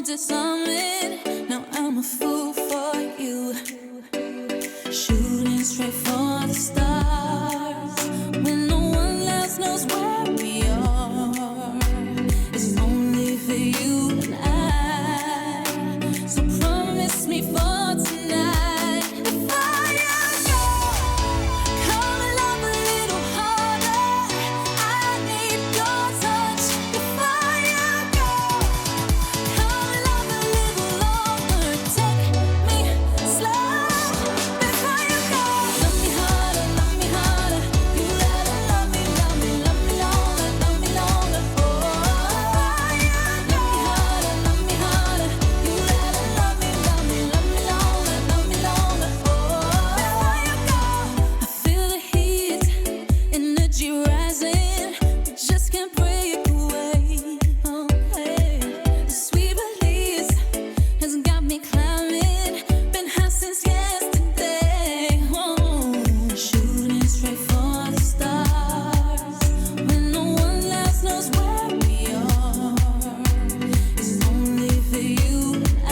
wanted something, now I'm a fool for you. Shooting straight for the stars when no one else knows where we are. It's only for you and I. So promise me for tonight. Before you go, come and love a little harder. I need your touch. Before you go, come and love a little longer. Take me slow. Before you go, love me harder, love me harder. You gotta love me, love me, love me longer, love me longer. Oh, love me harder, love me harder. You gotta love me, love me, love me longer, love me longer. Oh, before you go, I feel the heat, energy rising. We just can't break away. Oh, hey. The sweet release has got me climbing. Been high since yesterday. Oh, shooting straight for the stars when no one else knows where we are. It's only for you and I.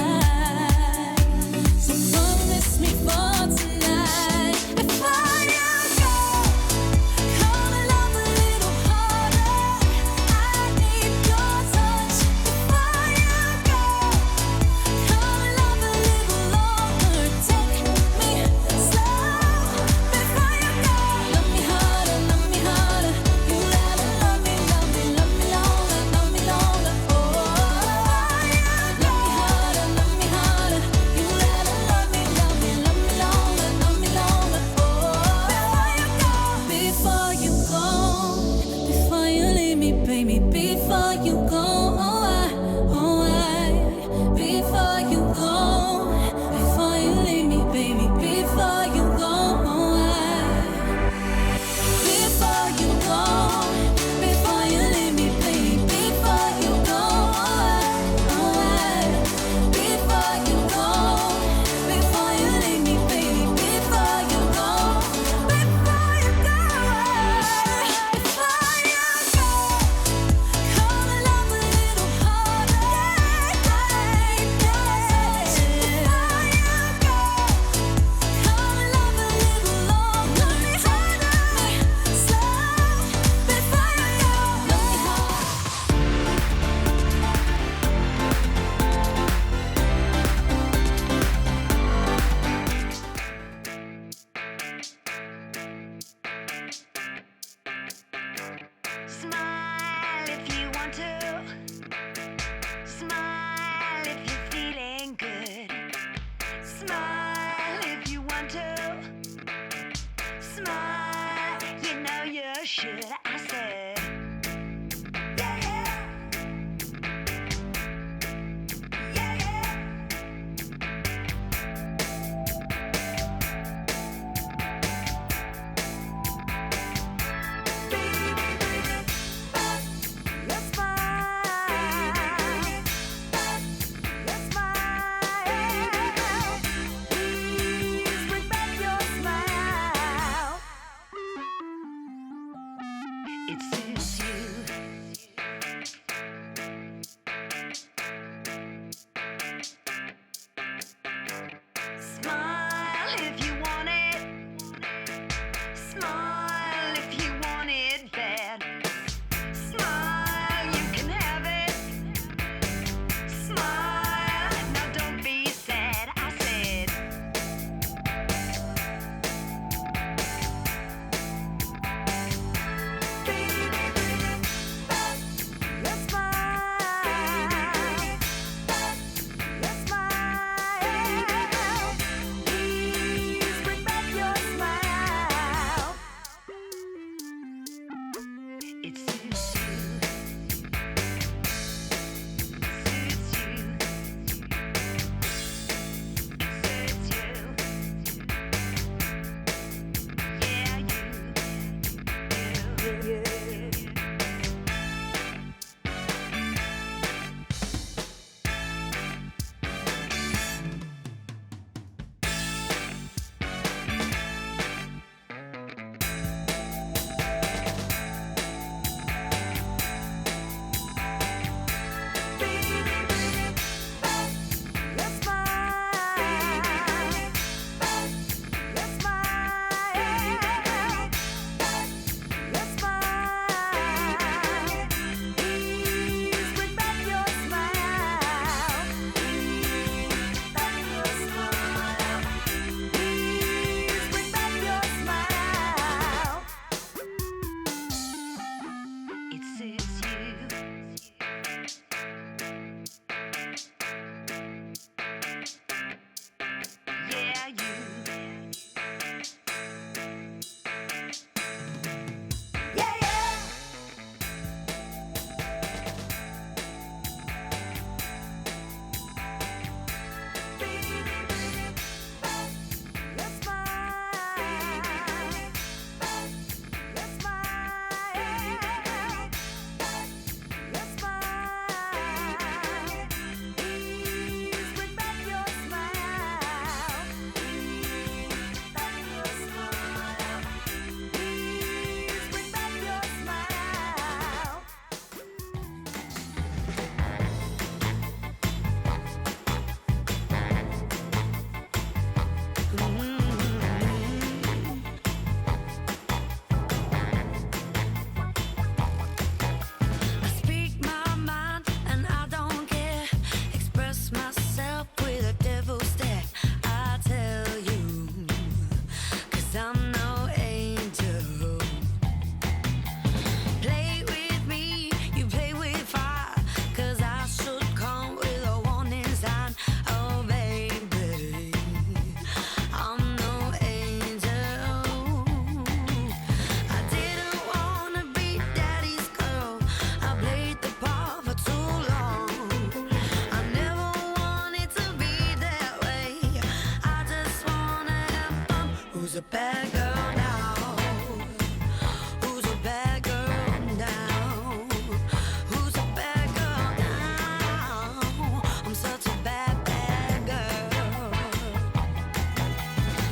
So promise me for tonight. Before you go, come and love a little harder. I need your touch. Before you go, come and love a little longer. Take me slow. Before you go, love me harder, love me harder. You gotta love me, love me, love me longer, love me longer. Oh, love me harder, love me harder. You gotta love me, love me, love me longer, love me longer. Oh, before you go, before you leave me, baby, before you go, before you go, before you leave me, baby, before you go, before you go, before you leave me, baby, before you go, before you go, before you leave me, baby, before you go, before you go, before you go, come and love a little harder. Before you go, come and love a little longer. Take me slow. Before you go, love me hard. Smile if you want to. Smile if you're feeling good. Smile if you want to. Smile, you know you should. I said, yeah, yeah. Yeah, yeah. Let's smile. Let's smile. Please bring back your smile. It suits you. Smile if you want it. Smile if you want it bad. Smile, you can have it. Smile, now don't be sad. I said, let's smile. Let's smile. a bad girl now? Who's a bad girl now? Who's a bad girl now? I'm such a bad, bad girl.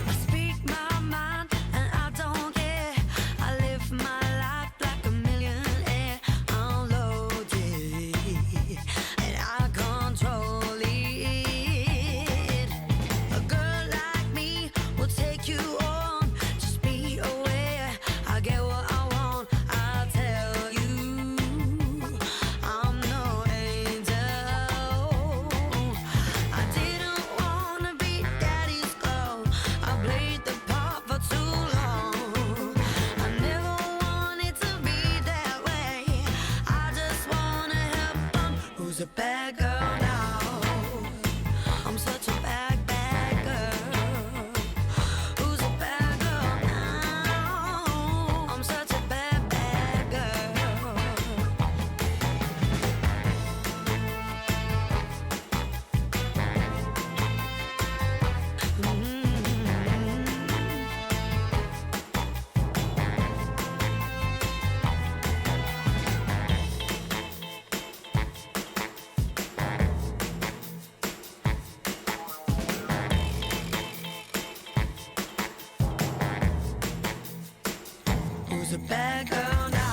I speak my mind and I don't care. I live my life like a millionaire. I'm loaded and I control it. A girl like me will take you on. Just be aware, I get what I want. I'll tell you, I'm no angel. I didn't wanna be daddy's girl. I played the part for too long. I never wanted to be that way. I just wanna have fun. Who's a bad girl now? I'm such a bad, bad girl. Who's a bad girl now? I'm such a bad, bad girl. Who's a bad girl now?